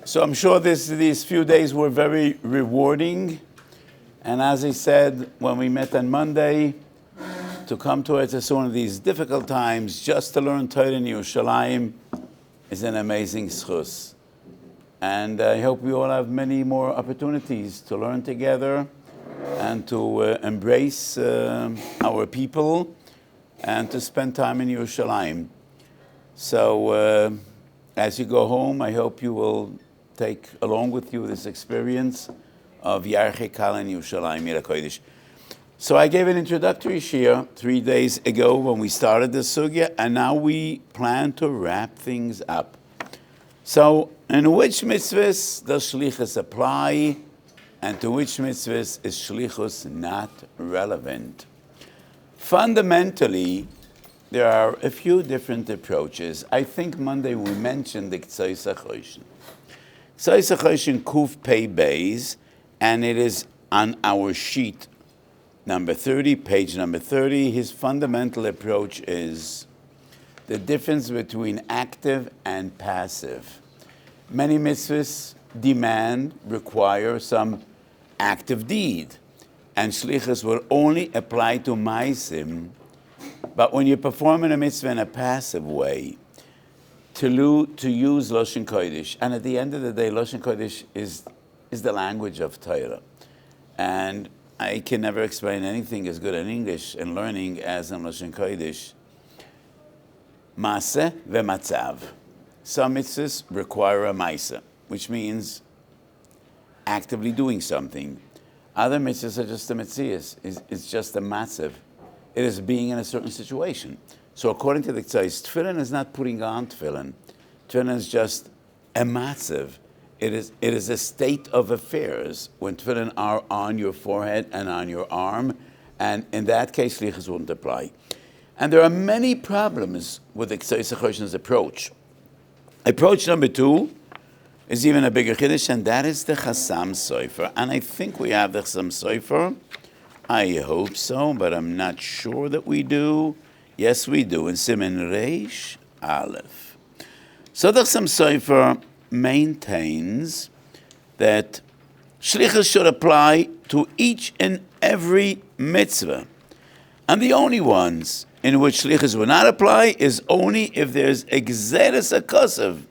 So I'm sure these few days were very rewarding. And as I said when we met on Monday, to come to it as one of these difficult times, just to learn Torah in Yerushalayim is an amazing schus. And I hope we all have many more opportunities to learn together and to embrace our people and to spend time in Yerushalayim. So as you go home, I hope you will take along with you this experience of Yarchei, Kallah, and Yerushalayim, Yira Kodesh. So I gave an introductory shiur 3 days ago when we started the sugya, and now we plan to wrap things up. So, in which mitzvahs does Shlichus apply, and to which mitzvahs is Shlichus not relevant? Fundamentally, there are a few different approaches. I think Monday we mentioned the K'tzais HaChoshen. K'tzais HaChoshen Kuf Pei Beis, and it is on our sheet number 30, page number 30. His fundamental approach is the difference between active and passive. Many mitzvahs require some active deed, and Shlichus will only apply to Maisim. But when you're performing a mitzvah in a passive way, to use Lashon Kodesh, and at the end of the day, Lashon Kodesh is the language of Torah. And I can never explain anything as good in English and learning as in Lashon Kodesh. Maseh ve'matzav. Some mitzvahs require a maaseh, which means actively doing something. Other mitzvahs are just a metzias. It's just a matzav. It is being in a certain situation. So according to the K'tzais, tefillin is not putting on tefillin. Tefillin is just a matzav. It is a state of affairs when tefillin are on your forehead and on your arm, and in that case, Shlichus wouldn't apply. And there are many problems with the K'tzais HaChoshen's approach. Approach number 2 is even a bigger chiddush, and that is the Chassam Sofer. And I think we have the Chassam Sofer. I hope so, but I'm not sure that we do. Yes, we do, in Siman Reish Aleph. So the Chassam Sofer maintains that Shlichus should apply to each and every mitzvah. And the only ones in which Shlichus will not apply is only if there's Exeris Akasav,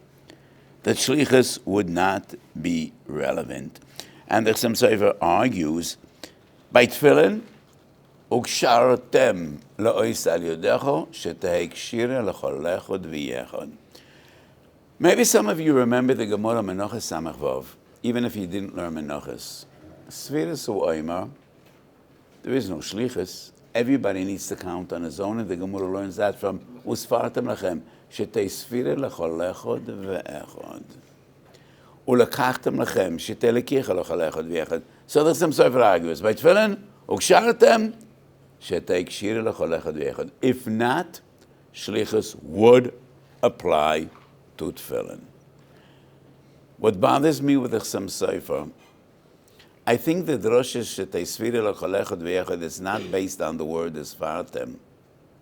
that Shlichus would not be relevant. And the Chassam Sofer argues, by tefillin, Ukshartem la'ois al yodecho, shetehei kshira l'chol lechod v'yechod. Maybe some of you remember the Gemara Menachos Samach Vav, even if you didn't learn Menachos. Sfiras u'oimer, there is no Shlichus. Everybody needs to count on his own, and the Gemara learns that from Usfartem lachem, shetei sfira l'chol lechod v'echod. Ulekachtem lachem, shetei lekicha l'chol lechod v'echod. So the Chassam Sofer argues, by tefillin, ukshartem, shetei kshira l'chol lechod v'echod. If not, Shlichus would apply to tefillin. What bothers me with the Chassam Sofer, I think the droshes shetei sfira l'chol lechod v'echod is not based on the word usfartem,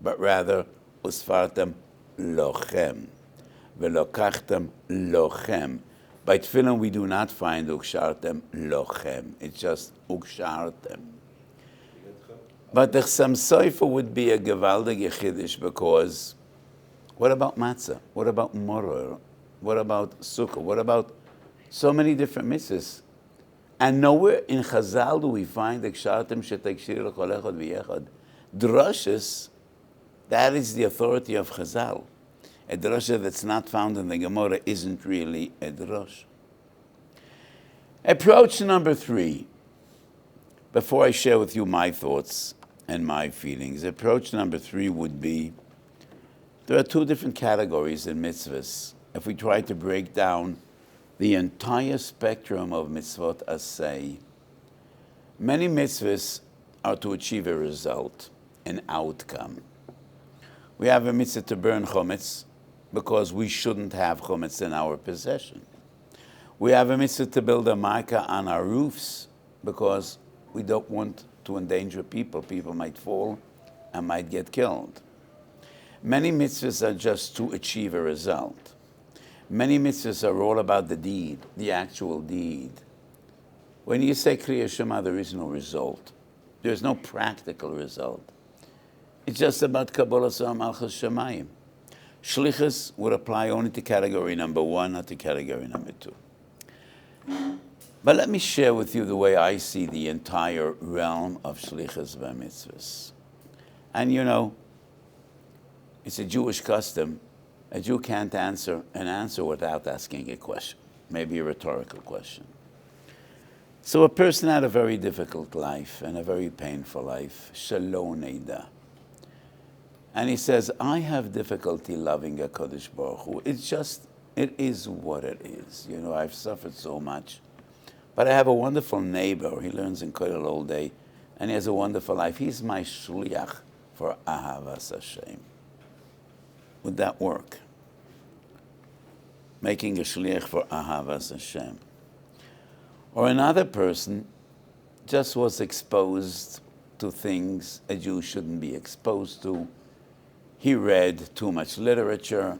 but rather usfartem lochem, ve'lokachtem lochem. By tefillin, we do not find ukshartem lochem. It's just ukshartem. But the Chassam Sofer would be a gewaldige chiddush, because what about matzah? What about moror? What about sukkah? What about so many different mitzvahs? And nowhere in Chazal do we find ukshartem shetei kshira l'chol echad v'yechad. Droshes, that is the authority of Chazal. A drosha that's not found in the Gemara isn't really a drosh. Approach number 3, before I share with you my thoughts and my feelings, approach number 3 would be, there are 2 different categories in mitzvahs. If we try to break down the entire spectrum of mitzvot asay, many mitzvahs are to achieve a result, an outcome. We have a mitzvah to burn chometz, because we shouldn't have chometz in our possession. We have a mitzvah to build a maika on our roofs, because we don't want to endanger people. People might fall and might get killed. Many mitzvahs are just to achieve a result. Many mitzvahs are all about the deed, the actual deed. When you say Kriya Shema, there is no result. There's no practical result. It's just about Kabbalah Malchus Shemayim. Shlichus would apply only to category number 1, not to category number 2. But let me share with you the way I see the entire realm of Shlichus v'mitzvahs. And you know, it's a Jewish custom. A Jew can't answer an answer without asking a question, maybe a rhetorical question. So a person had a very difficult life and a very painful life, Shalom Neida. And he says, I have difficulty loving HaKadosh Baruch Hu. It is what it is. You know, I've suffered so much. But I have a wonderful neighbor. He learns in Kollel all day, and he has a wonderful life. He's my shliach for Ahavas Hashem. Would that work? Making a shliach for Ahavas Hashem. Or another person just was exposed to things a Jew shouldn't be exposed to. He read too much literature.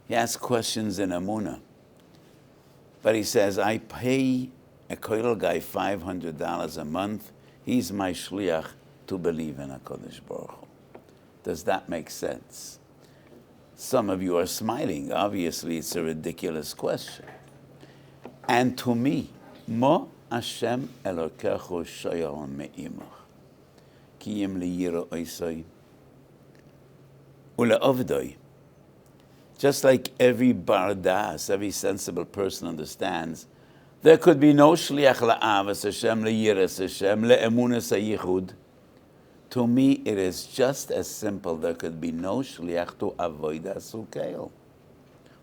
He asked questions in Amunah. But he says, I pay a kollel guy $500 a month. He's my shliach to believe in HaKadosh Baruch Hu. Does that make sense? Some of you are smiling. Obviously, it's a ridiculous question. And to me, Mo Hashem Elokechu shoyal me'imach. Ki yim liyira oisoi. Ule ovdoi. Just like every bar das, every sensible person understands, there could be no shliach la'avas Hashem, le'yiras Hashem, le'emunas hayichud. To me, it is just as simple. There could be no shliach to avodas ukeil.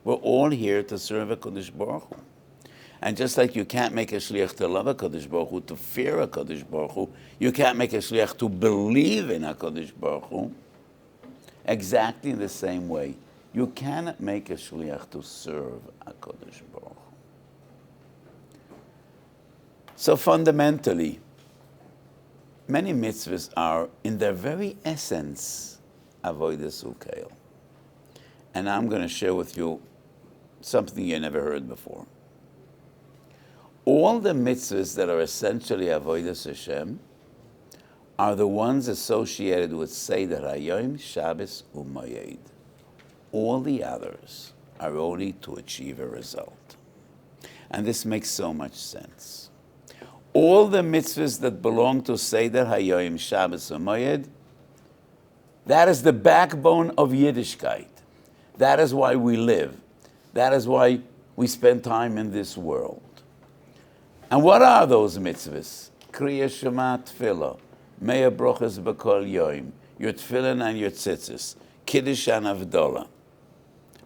We're all here to serve HaKadosh Baruch Hu. And just like you can't make a shliach to love HaKadosh Baruch Hu, to fear HaKadosh Baruch Hu, you can't make a shliach to believe in HaKadosh Baruch Hu, exactly in the same way, you cannot make a shliach to serve HaKadosh Baruch Hu. So fundamentally, many mitzvahs are, in their very essence, avodas ukeil. And I'm going to share with you something you never heard before. All the mitzvahs that are essentially avodas Hashem are the ones associated with Seder Hayom, Shabbos, U'Moed. All the others are only to achieve a result. And this makes so much sense. All the mitzvahs that belong to Seder Hayom, Shabbos, U'Moed, that is the backbone of Yiddishkeit. That is why we live. That is why we spend time in this world. And what are those mitzvahs? Kriya Shema Tefillah, Me'ah Brochas B'Kol Yom, your Tefillin and your Tzitzis, Kiddush and Avdolah,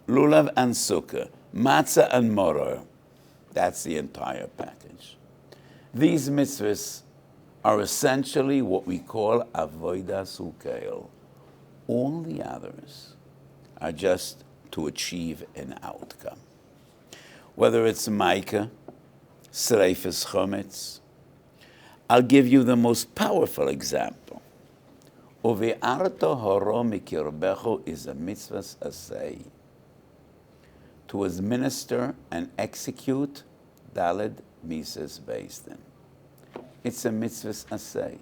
Lulav and Sukkah, Matzah and Moror. That's the entire package. These mitzvahs are essentially what we call avodas ukeil. All the others are just to achieve an outcome. Whether it's Micah, Sreifas Chometz, I'll give you the most powerful example. Uve'arto horo mikirbecho is a mitzvah's asay. To administer and execute Daled Mises Beistin. It's a mitzvah's asay.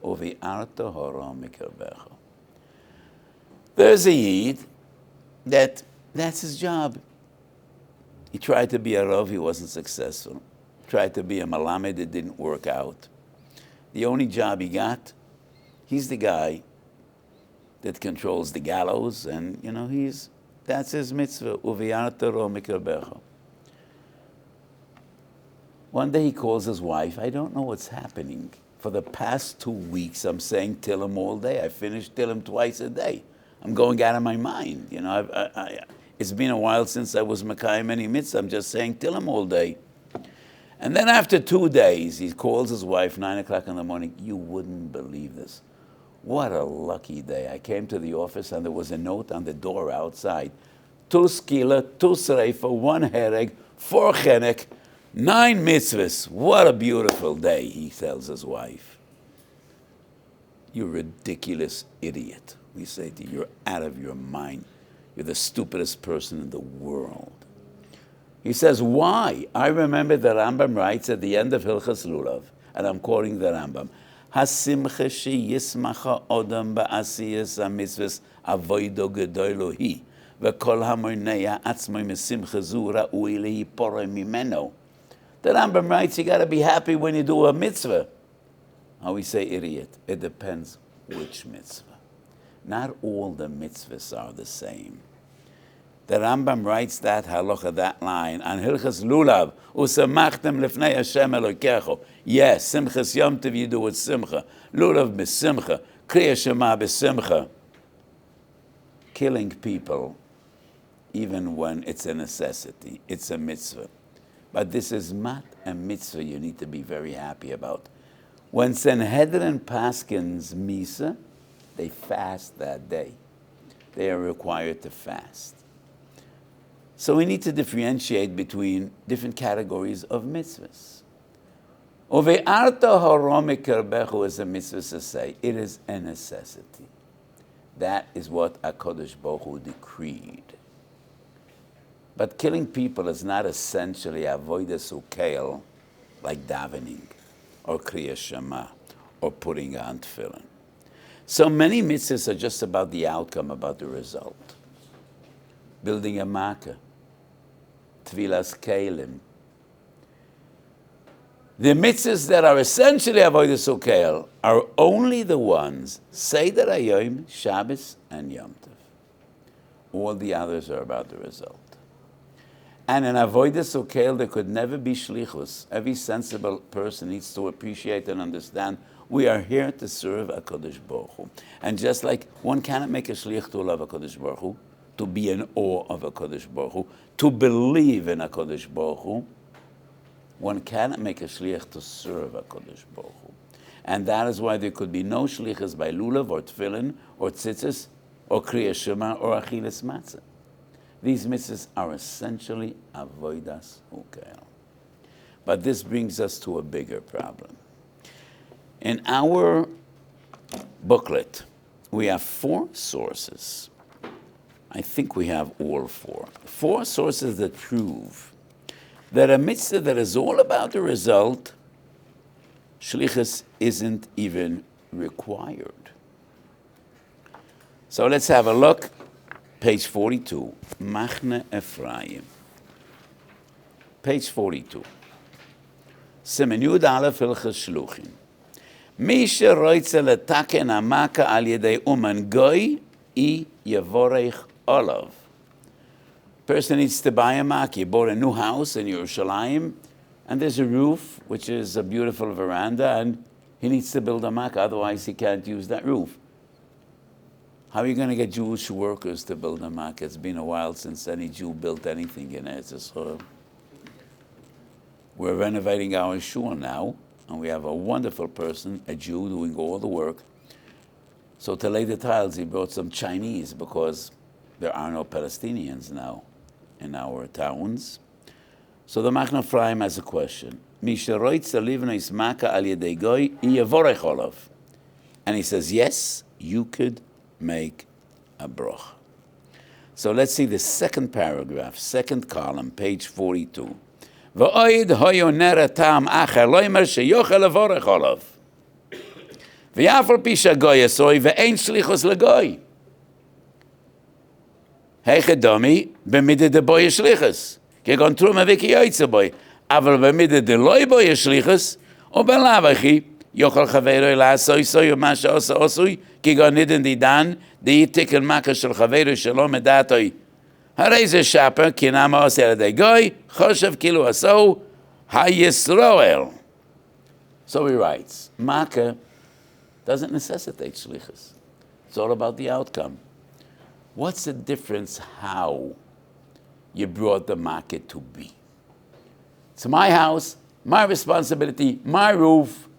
Uve'arto horo mikirbecho. There's a Yid that's his job. He tried to be a Rav, he wasn't successful. Tried to be a Malamed, it didn't work out. The only job he got, he's the guy that controls the gallows, and you know, that's his mitzvah. Uvi'arta ro mikirbecho. One day he calls his wife, I don't know what's happening. For the past 2 weeks, I'm saying Tillim all day. I finish Tillim twice a day. I'm going out of my mind. You know, it's been a while since I was Mekayim any mitzvah. I'm just saying Tillim all day. And then after 2 days, he calls his wife, 9 o'clock in the morning. You wouldn't believe this. What a lucky day. I came to the office and there was a note on the door outside. 2 skila, 2 sreifa, 1 hereg, 4 chenek, 9 mitzvahs. What a beautiful day, he tells his wife. You ridiculous idiot. We say to you, you're out of your mind. You're the stupidest person in the world. He says, why? I remember the Rambam writes at the end of Hilchas Lulav, and I'm quoting the Rambam, Hasimcha sheyismacha odam ba'asiyas hamitzvos avodo gedolo hi, v'kol hamonea atzmoi mesimcha zu ra'ui lehipore mimeno. The Rambam writes, you got to be happy when you do a mitzvah. How we say idiot? It depends which mitzvah. Not all the mitzvahs are the same. The Rambam writes that halacha, that line, on Hilchas Lulav, usamachtem lefnei Hashem Elokecho. Yes, Simchas Yom Tov you do with Simcha. Lulav b'Simcha. Kriya Shema b'Simcha. Killing people, even when it's a necessity, it's a mitzvah. But this is not a mitzvah you need to be very happy about. When Sanhedrin paskins Misa, they fast that day. They are required to fast. So we need to differentiate between different categories of mitzvahs. Uve'arta haromik kerbechu is a mitzvah to say. It is a necessity. That is what HaKadosh Baruch Hu decreed. But killing people is not essentially avodas ukeil, like davening, or kriya shema, or putting on tefillin. So many mitzvahs are just about the outcome, about the result. Building a makkah, tvilas kelim. The mitzvahs that are essentially avodas ukeil are only the ones, Seder Hayom, Shabbos, and Yom Tov. All the others are about the result. And in avodas ukeil, there could never be shlichus. Every sensible person needs to appreciate and understand we are here to serve HaKadosh Baruch Hu. And just like one cannot make a shlich to love HaKadosh Baruch Hu, to be in awe of HaKadosh Baruch Hu, to believe in HaKadosh Baruch Hu, one cannot make a shlich to serve HaKadosh Baruch Hu. And that is why there could be no shlichus by lulav or tefillin or tzitzis or kriya shema or achilas matzah. These mitzvahs are essentially avodas ukeil. But this brings us to a bigger problem. In our booklet, we have 4 sources. I think we have all 4. 4 sources that prove that a mitzvah that is all about the result, shlichus isn't even required. So let's have a look. Page 42, Machne Ephraim. Page 42. Simen Yud Aleph Hilchos Shluchim. Mi sheroitze letaken hamaka al yedei uman goy, I yevorech olav. Person needs to buy a makkah. You bought a new house in Yerushalayim, and there's a roof, which is a beautiful veranda, and he needs to build a makkah, otherwise he can't use that roof. How are you going to get Jewish workers to build a makkah? It's been a while since any Jew built anything in Eretz Yisrael. We're renovating our shul now, and we have a wonderful person, a Jew, doing all the work. So to lay the tiles, he brought some Chinese, because there are no Palestinians now in our towns. So the Machne Ephraim has a question. And he says, yes, you could make a broch. So let's see the second paragraph, second column, page 42. V'oid hoyo nera tam acher loimer sheyochel levorech olav. V'yafal pisha goy esoi ve'ein shlichus legoy. Heichedomi b'mide de boy shlichus. Kegon truma v'ki yoytze boy. Aval b'mide de loy boy shlichus, o b'lavachi yochel chaveroi la'asoi soy u'ma she'osa osui, kegon nidin didan, דייתיק אל מכה של חברו שלא מדעתוי. הרי זה שפה, כי נמה עושה על ידי גוי, חושב כאילו עשו הישראל. So he writes, Makkah doesn't necessitate shlichus. It's all about the outcome. What's the difference how you brought the Makkah to be? It's my house, my responsibility, my roof.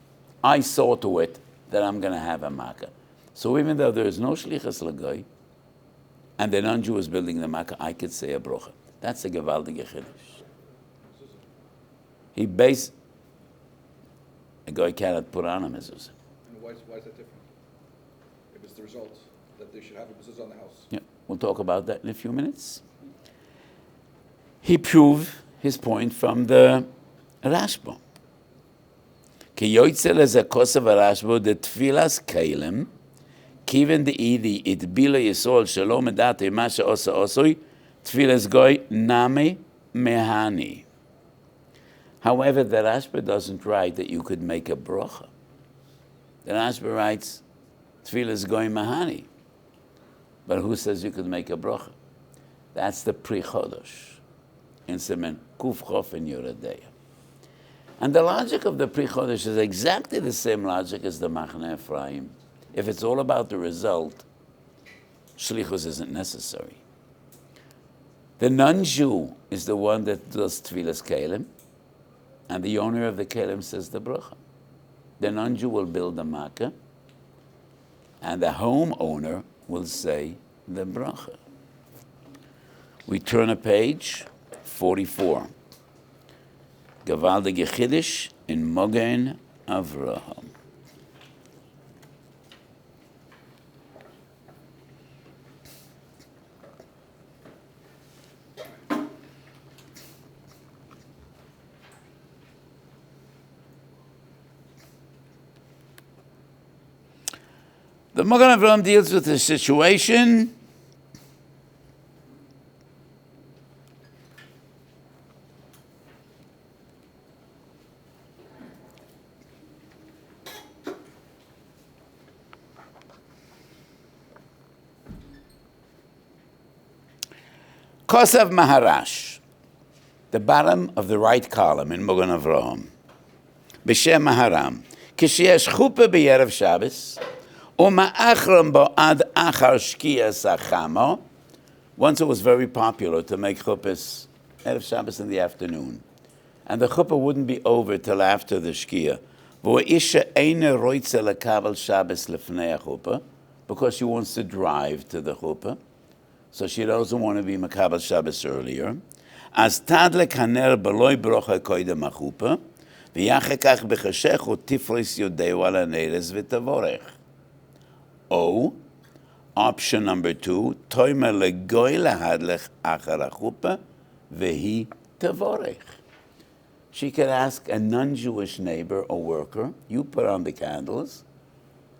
I saw to it that I'm going to have a Makkah. So even though there is no shlichus l'goy, and the non-Jew is building the makkah, I could say a brocha. That's a gewaldige chiddush. He based a goy cannot put on a mezuzah. And why is that different? If it's the result that they should have a mezuzah on the house. Yeah, we'll talk about that in a few minutes. He proved his point from the Rashba. Ki yoytze leze kosev Rashba de tfilas kalim, kiven de idi it bila yisol shalom edate masha osa osoi, tfilas goy name mehani. However, the Rashba doesn't write that you could make a brocha. The Rashba writes, tfilas goy mahani. But who says you could make a brocha? That's the Pri Chodosh in Siman Kuf Chof in Yoredeya. And the logic of the Pri Chodosh is exactly the same logic as the Machne Ephraim. If it's all about the result, Shlichus isn't necessary. The non-Jew is the one that does Tfilas Kelim, and the owner of the Kelim says the bracha. The non-Jew will build the Makkah, and the homeowner will say the bracha. We turn a page, 44. Gewaldige Chiddush in Mogen Avraham. The Mogen Avraham deals with the situation Kosav Maharash, the bottom of the right column in Mogen Avraham. B'Shem Maharam, Kisheyesh chuppah b'Yerev Shabbos, u'ma'achram bo ad achar shkia sachamo. Once it was very popular to make chuppahs Erev Shabbos in the afternoon, and the chuppah wouldn't be over till after the shkia. V'isha eine roitze lekabel Shabbos lefnei chuppah, because she wants to drive to the chuppah. So she doesn't want to be Makabel Shabbos earlier. As tadlek haner beloy brocha koydem achupa, v'yachekach b'chashech u'tifris yodeu ala neres v'tavorech. O, option number 2, toimer legoy lahadlech achar achupa, v'hi tavorech. She could ask a non-Jewish neighbor or worker, you put on the candles,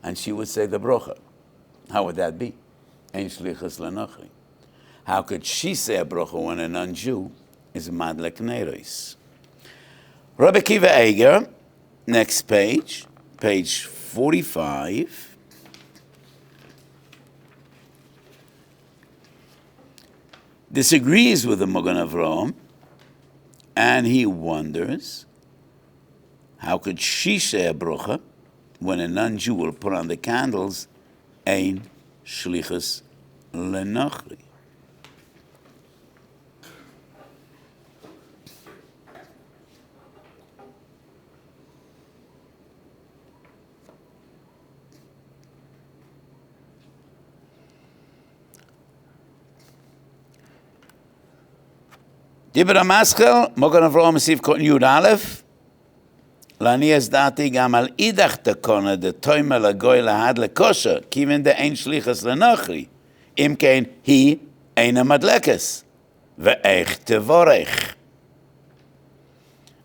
and she would say the brocha. How would that be? Ein Shlichus l'nochi. How could she say a brocha when a non-Jew is madlek neiros? Rabbi Kiva Eger, next page, page 45. Disagrees with the Mogen Avraham, and he wonders, how could she say a brocha when a non-Jew will put on the candles ein Shlichus l'nochi? Dibra Maschel, Mogen Avraham Sif Koten Yud Aleph, Lani es dati gam al idach tekona de toime lagoy lahad lekosher, kiven de ein shlichus lenochri, im kein hi eine madlekes, ve'ech tevorech.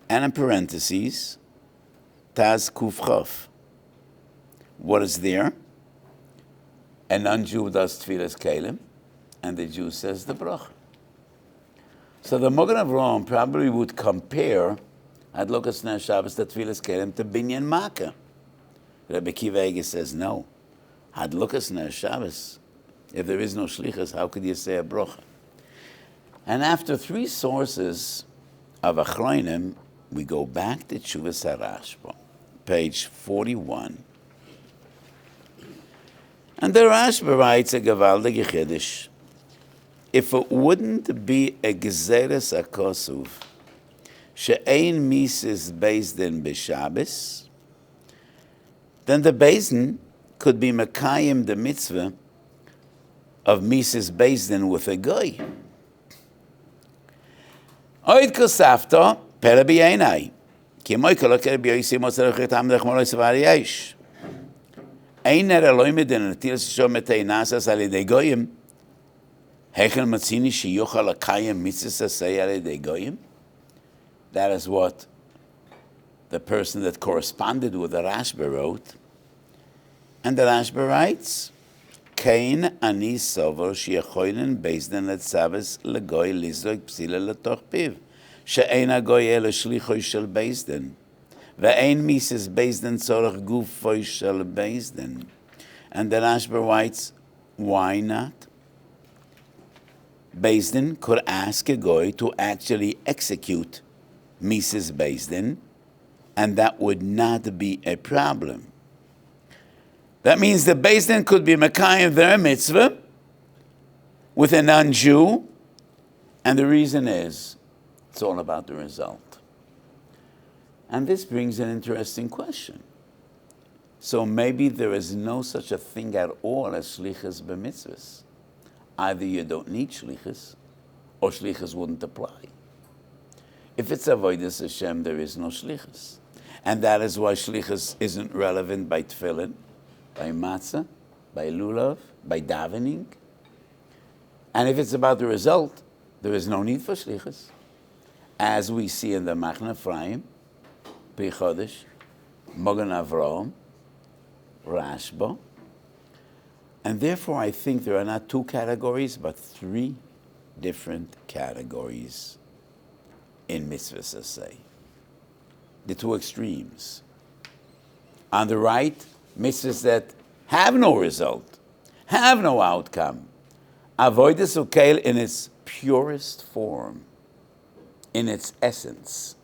And in parentheses, Taz Kufchof. What is there? A non-Jew does Tfilas Kelim, and the Jew says the bracha. So the Mogen Avraham probably would compare Hadlokas Ner Shabbos to Tfilas Kelim to Binyan Makkah. Rabbi Kiva Eger says no. Hadlokas Ner Shabbos, if there is no Shlichus, how could you say a bracha? And after 3 sources of Achronim, we go back to Tshuvas HaRashba, page 41. And the Rashba writes a Gavaldige Chiddush. If it wouldn't be a Gezeres HaKosuv, she'ein mises based in b'Shabbos, then the Bezdin could be Mekayim the mitzvah of mises based in with a goy. Oid kosafto, pere b'yenai, ki moi koloker b'yoyisi motzerech etam lechmoloi sevar yesh. Einer Elohim den Natil Shom Meteinasas al Yedei Goyim. Hechel Matzini Shiyuchal Akayim Mitzvah Say al Yedei Goyim. That is what the person that corresponded with the Rashba wrote. And the Rashba writes, Kain ani sover sheyechoinen bezdin letzaves legoy lizrok psila letoch piv, she'ein hagoy ela shlichus shel bezdin, ve'ein mises bezdin tzorach gufoy shel bezdin. And the Rashba writes, why not? Bezdin could ask a goy to actually execute Mises Bezdin, and that would not be a problem. That means the Bezdin could be Mekayim their mitzvah with a non-Jew, and the reason is, it's all about the result. And this brings an interesting question. So maybe there is no such a thing at all as Shlichus b'mitzvahs. Either you don't need Shlichus, or Shlichus wouldn't apply. If it's Avodas Hashem, there is no Shlichus. And that is why Shlichus isn't relevant by Tefillin, by Matzah, by Lulav, by davening. And if it's about the result, there is no need for Shlichus. As we see in the Machne Ephraim, Pri Chodesh, Mogen Avraham, Rashba. And therefore, I think there are not two categories, but three different categories in mitzvahs, let's say. The two extremes. On the right, mitzvahs that have no result, have no outcome. Avodas ukeil in its purest form, in its essence.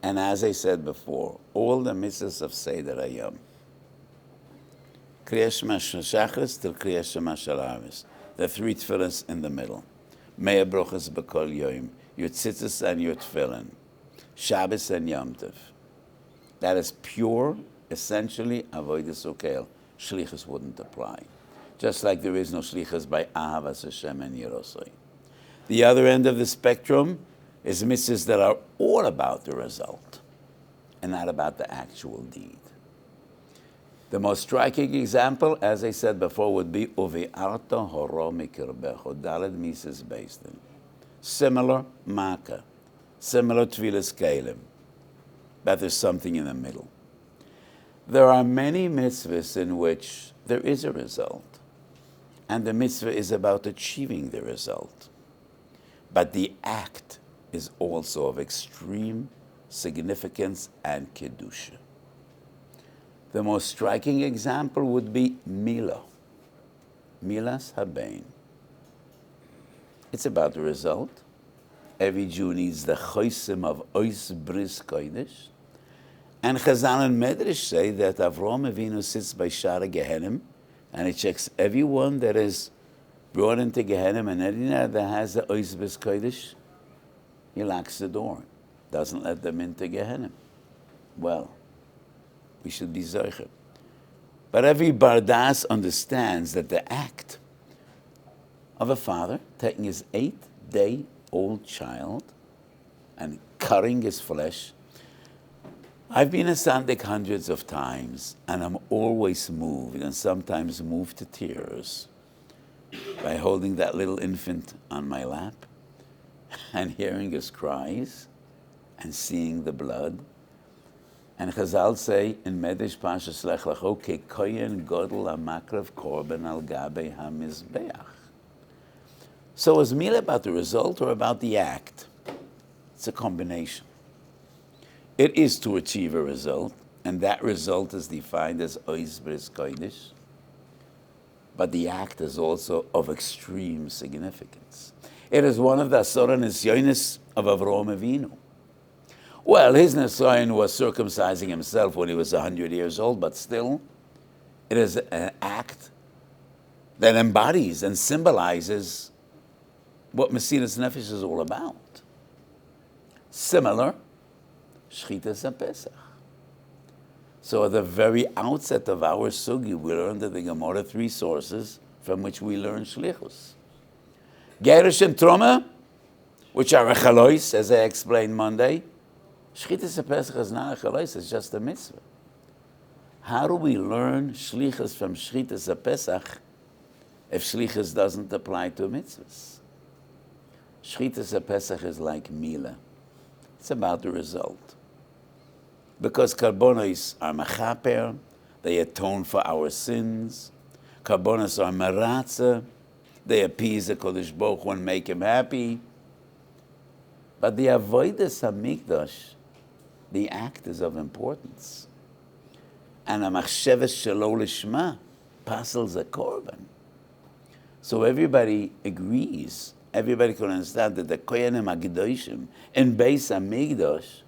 And as I said before, all the mitzvahs of Seder Hayom. Kriyas Shema Shel Shachris till Kriyas Shema Shel Arvis. The three tefillahs in the middle. Mea brochas b'kol yoyim. Your tzitzis and your tefillin. Shabbos and Yom Tov. That is pure, essentially, avodas ukeil. Shlichus wouldn't apply. Just like there is no shlichus by Ahavas Hashem and Yerosei. The other end of the spectrum is mitzvahs that are all about the result and not about the actual deed. The most striking example, as I said before, would be Uvi'arta horo mikirbecho, Daled Mises Bezdin. Similar Makkah, similar Tvilas Kalim, but there's something in the middle. There are many mitzvahs in which there is a result, and the mitzvah is about achieving the result. But the act is also of extreme significance and kedusha. The most striking example would be Milah, Milas Habein. It's about the result. Every Jew needs the chosim of ois bris kodesh. And Chazal and Medrash say that Avraham Avinu sits by Shara Gehenim, and he checks everyone that is brought into Gehenim, and anyone that has the ois bris kodesh, he locks the door, doesn't let them into Gehenim. Well, we should be zocher. But every bardas understands that the act of a father taking his 8-day-old child and cutting his flesh. I've been a Sandik hundreds of times, and I'm always moved, and sometimes moved to tears, by holding that little infant on my lap and hearing his cries and seeing the blood. And Chazal say in Medrash Pashas Lech Lecho, Kekoyen Godel HaMakrav Korban Al Gabe HaMizbeach. So is Milah about the result or about the act? It's a combination. It is to achieve a result, and that result is defined as Ois Bris Kodesh. But the act is also of extreme significance. It is one of the Asora Nisyonis of Avraham Avinu. Well, his Nisayon was circumcising himself when he was 100 years old, but still, it is an act that embodies and symbolizes what Mesilas Nefesh is all about. Similar, Shlichus HaPesach. So at the very outset of our sugi, we learned that the Gemara 3 sources from which we learn Shlichus. Gerush and Troma, which are a chalois, as I explained Monday. Shlichus HaPesach is not a chalois, it's just a mitzvah. How do we learn Shlichus from Shlichus HaPesach if Shlichus doesn't apply to mitzvahs? Shlichus HaPesach is like Milah. It's about the result. Because karbonos are mechaper, they atone for our sins. Karbonos are meratza, they appease the Kodesh Baruch Hu and make him happy. But the avodas hamikdash, the act is of importance. And a machsheves shelo lishma pasels a korban. So everybody agrees, everybody can understand that the koyanim hagedoshim in Beis Hamikdash,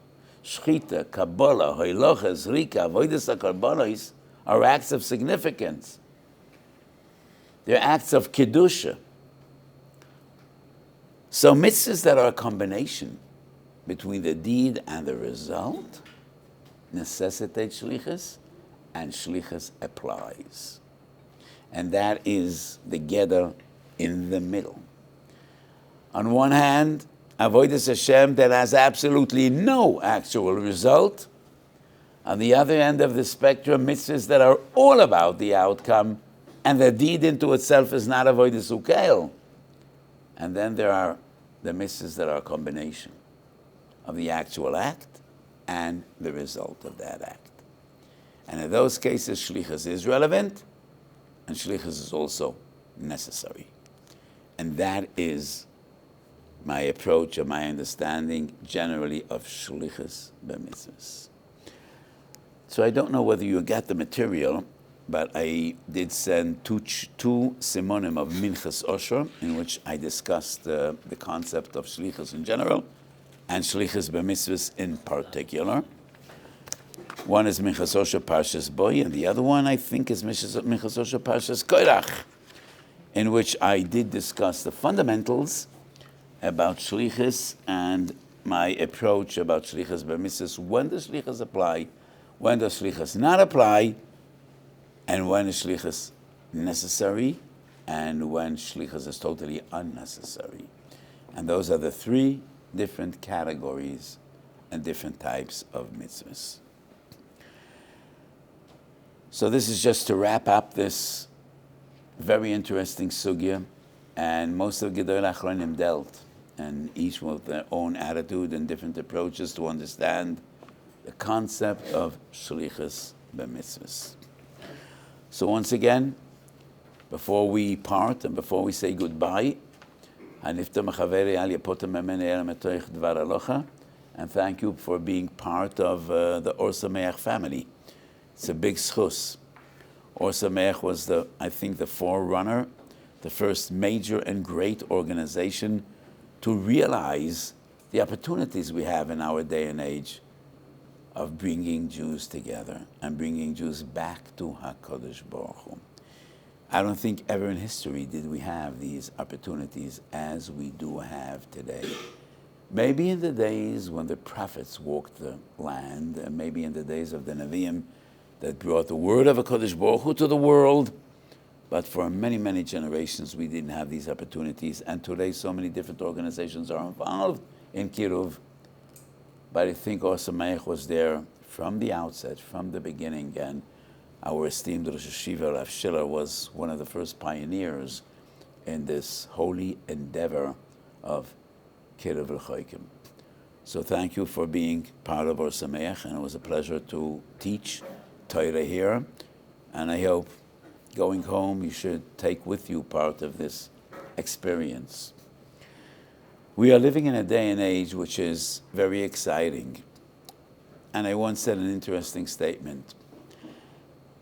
shchita, kabbalah, hoilocha, zrika, avodas hakarbonos are acts of significance. They're acts of kedusha. So mitzvahs that are a combination between the deed and the result necessitate shlichus, and shlichus applies. And that is the gather in the middle. On one hand, avodas Hashem that has absolutely no actual result. On the other end of the spectrum, mitzvahs that are all about the outcome, and the deed into itself is not avodas ukeil. And then there are the mitzvahs that are a combination of the actual act and the result of that act. And in those cases, shlichus is relevant, and shlichus is also necessary. And that is my approach and my understanding generally of shlichus b'mitzvahs. So I don't know whether you got the material, but I did send two simonim of Minchas Osher, in which I discussed the concept of shlichus in general, and shlichus b'mitzvahs in particular. One is Minchas Osher Parshas Boy, and the other one I think is Minchas Osher Parshas Korach, in which I did discuss the fundamentals about shlichus and my approach about shlichus b'mitzvahs. When does shlichus apply? When does shlichus not apply? And when is shlichus necessary? And when shlichus is totally unnecessary? And those are the three different categories and different types of mitzvahs. So this is just to wrap up this very interesting sugya, and most of Gedolei Achronim dealt, and each with their own attitude and different approaches to understand the concept of shlichus b'mitzvahs. So once again, before we part and before we say goodbye, and thank you for being part of the Or Sameach family. It's a big schus. Or Sameach was I think the forerunner, the first major and great organization to realize the opportunities we have in our day and age of bringing Jews together and bringing Jews back to HaKadosh Baruch Hu. I don't think ever in history did we have these opportunities as we do have today. Maybe in the days when the prophets walked the land, and maybe in the days of the Nevi'im that brought the word of HaKadosh Baruch Hu to the world, but for many, many generations we didn't have these opportunities, and today so many different organizations are involved in Kiruv. But I think Or Sameach was there from the outset, from the beginning, and our esteemed Rosh Hashiva Rav Shiller was one of the first pioneers in this holy endeavor of Kiruv L'Choikim. So thank you for being part of Or Sameach, and it was a pleasure to teach Torah here, and I hope going home you should take with you part of this experience. We are living in a day and age which is very exciting. And I once said an interesting statement.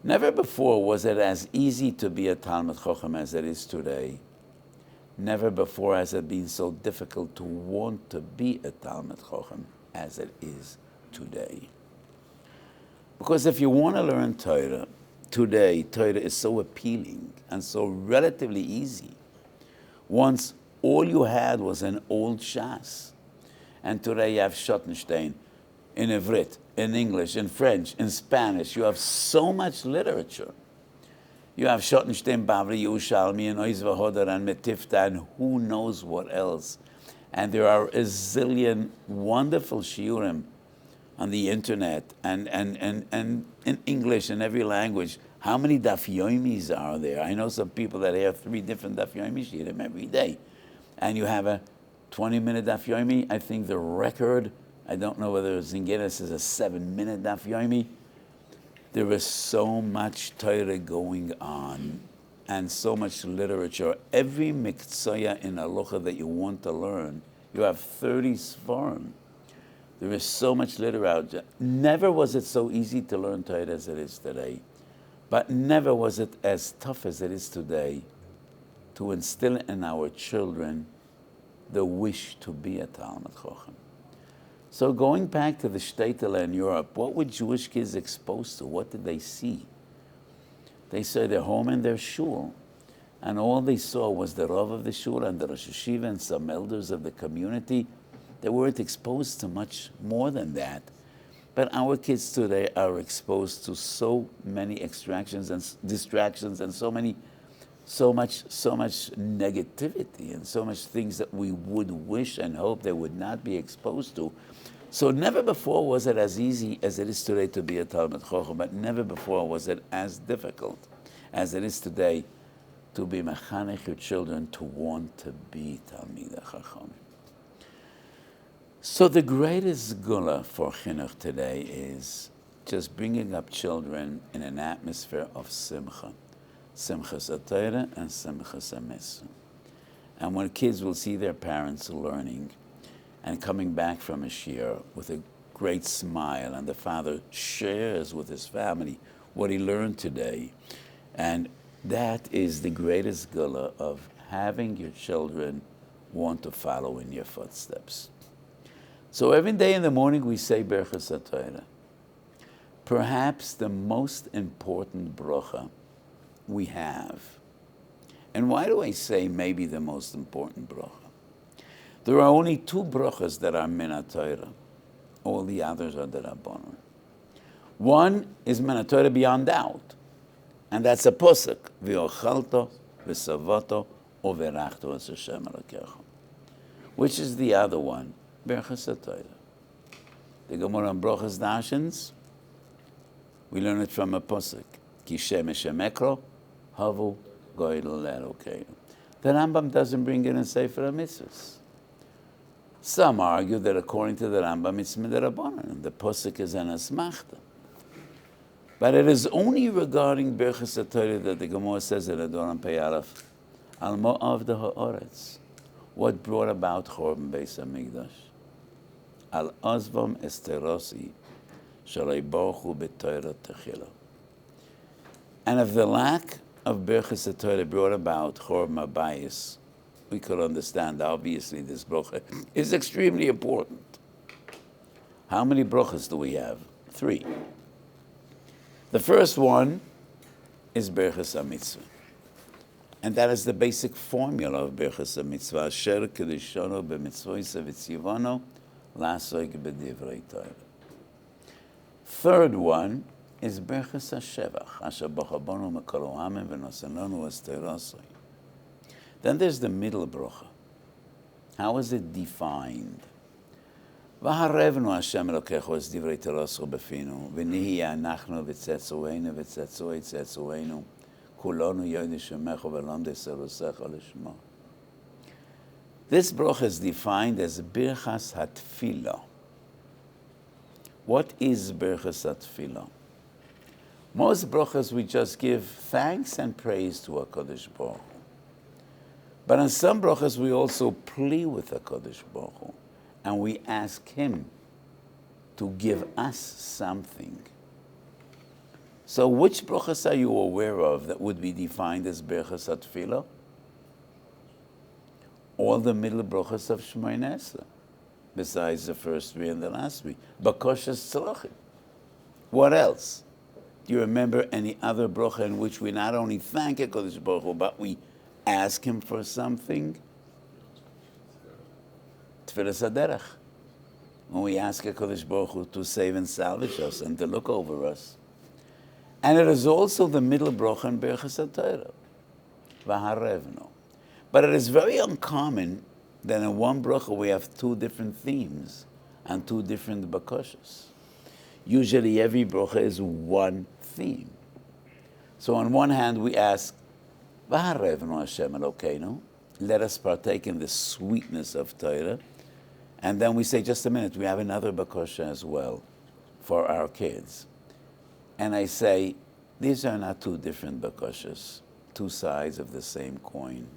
Never before was it as easy to be a Talmid Chacham as it is today. Never before has it been so difficult to want to be a Talmid Chacham as it is today. Because if you want to learn Torah, today Torah is so appealing and so relatively easy. Once all you had was an old Shas. And today you have Schottenstein in Ivrit, in English, in French, in Spanish. You have so much literature. You have Schottenstein, Bavli, Yerushalmi, and Oiz V'Hodar, and Metifta, and who knows what else. And there are a zillion wonderful shiurim on the internet and in English and every language. How many daf yomis are there? I know some people that have 3 different daf yomi shiurim every day. And you have a 20-minute daf yomi. I think the record I don't know whether it's in Guinness is a 7-minute daf yomi. There is so much Torah going on and so much literature. Every miktsaya in halacha that you want to learn, you have 30 svarim. There is so much literature. Never was it so easy to learn Torah as it is today. But never was it as tough as it is today to instill in our children the wish to be a Talmud Chacham. So going back to the shtetl in Europe, what were Jewish kids exposed to? What did they see? They saw their home and their shul. And all they saw was the Rav of the shul and the Rosh Hashiva and some elders of the community. They weren't exposed to much more than that. But our kids today are exposed to so many distractions and so much negativity and so much things that we would wish and hope they would not be exposed to. So never before was it as easy as it is today to be a Talmud Chacham, but never before was it as difficult as it is today to be mechanech your children to want to be Talmidei Chacham. So the greatest gula for chinuch today is just bringing up children in an atmosphere of simcha. Simchas HaTorah and Simchas HaMitzvah. And when kids will see their parents learning and coming back from a shiur with a great smile, and the father shares with his family what he learned today. And that is the greatest gula of having your children want to follow in your footsteps. So every day in the morning we say Berachos HaTorah. Perhaps the most important bracha we have. And why do I say maybe the most important bracha? There are only 2 brachas that are min HaTorah. All the others are the Rabbanon. One is min HaTorah beyond doubt. And that's a posuk. V'ochalto, v'savato, u'verachto es Hashem Elokecha. Which is the other one? Berachos HaTorah. The Gemara on Brachas Dashins, we learn it from a posuk. Ki shemesh emekro, havu goydel Elokeinu. The Rambam doesn't bring it in Sefer HaMitzvahs. Some argue that according to the Rambam, it's midrabanan. The posuk is an asmachta. But it is only regarding Berachos HaTorah that the Gemara says in Adoram Pei Aleph, Al Mo'av de Ha'oretz, what brought about Chorban Beis HaMikdash. Al Azvam Esterosi, Shalei Baruchu B'Torah Techila. And if the lack of Berachos HaTorah brought about Chorban HaBayis, we could understand, obviously, this bracha is extremely important. How many brachas do we have? 3. The first one is Berachos HaMitzvah. And that is the basic formula of Berachos HaMitzvah. Asher kedushono b'mitzvosav v'tzivano la'asok b'divrei Torah. Third one is Berachos HaShevach. Asher b'chabonu mekol ha'amim v'nosanonu es terasoi. Then there's the middle bracha. How is it defined? V'harevnu Hashem Elokecho es divrei terasoi b'finu v'nihi anachnu v'tzetzuenu v'tzetzui tzetzuenu kulonu yodei shemecho v'lomdei serusecha l'shmo. This bracha is defined as Birchas HaTfilah. What is Birchas HaTfilah? Most brachas we just give thanks and praise to HaKadosh Baruch Hu. But in some brachas we also plea with HaKadosh Baruch Hu, and we ask Him to give us something. So which brachas are you aware of that would be defined as Birchas HaTfilah? All the middle brachas of Shemoneh Esrei, besides the first 3 and the last 3. Bakoshas Tzlachim. What else? Do you remember any other bracha in which we not only thank HaKadosh Baruch Hu, but we ask Him for something? Tfilas HaDerech. When we ask HaKadosh Baruch Hu to save and salvage us and to look over us. And it is also the middle bracha in Berachos HaTorah. V'harevnu. But it is very uncommon that in one bracha we have 2 different themes and 2 different bakoshas. Usually every bracha is one theme. So on one hand we ask, V'harevnu Hashem Elokeinu, let us partake in the sweetness of Torah. And then we say, just a minute, we have another bakosha as well for our kids. And I say, these are not two different bakoshas, two sides of the same coin.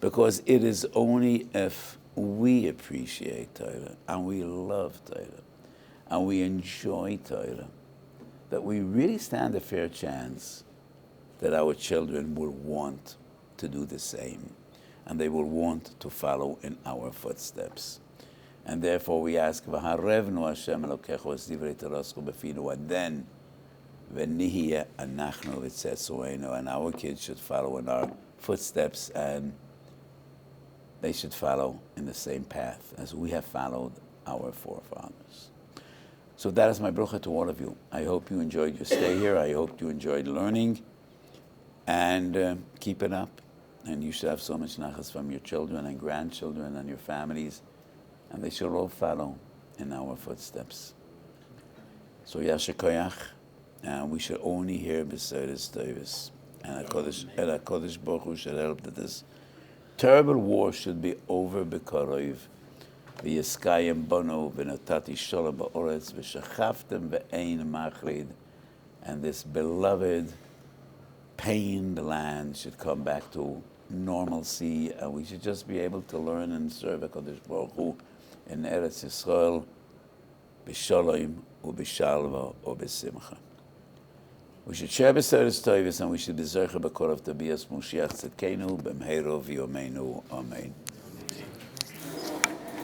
Because it is only if we appreciate Torah, and we love Torah, and we enjoy Torah, that we really stand a fair chance that our children will want to do the same, and they will want to follow in our footsteps. And therefore we ask, V'harevnu Hashem Elokecho es divrei torascho b'finu, and then v'nihiyeh anachnu v'tzetzuenu, and our kids should follow in our footsteps, and they should follow in the same path as we have followed our forefathers. So that is my bracha to all of you. I hope you enjoyed your stay here. I hope you enjoyed learning, and keep it up. And you should have so much nachas from your children and grandchildren and your families, and they should all follow in our footsteps. So Yasher Koyach, and we should only hear B'Seiris Tovis, and HaKadosh Baruch Hu should help that this terrible war should be over b'karov. V'yiskayim banu v'natati shalom ba'oretz v'shachaftem v'ein machrid, and this beloved, pained land should come back to normalcy, and we should just be able to learn and serve HaKadosh Baruch Hu in Eretz Yisrael b'shalom u'b'shalva u'b'simcha. We should share B'Seiris Tovis, and we should be Zercha B'Korov Tabias Moshiach Tzedkenu B'mheiro V'yomeinu. Amen.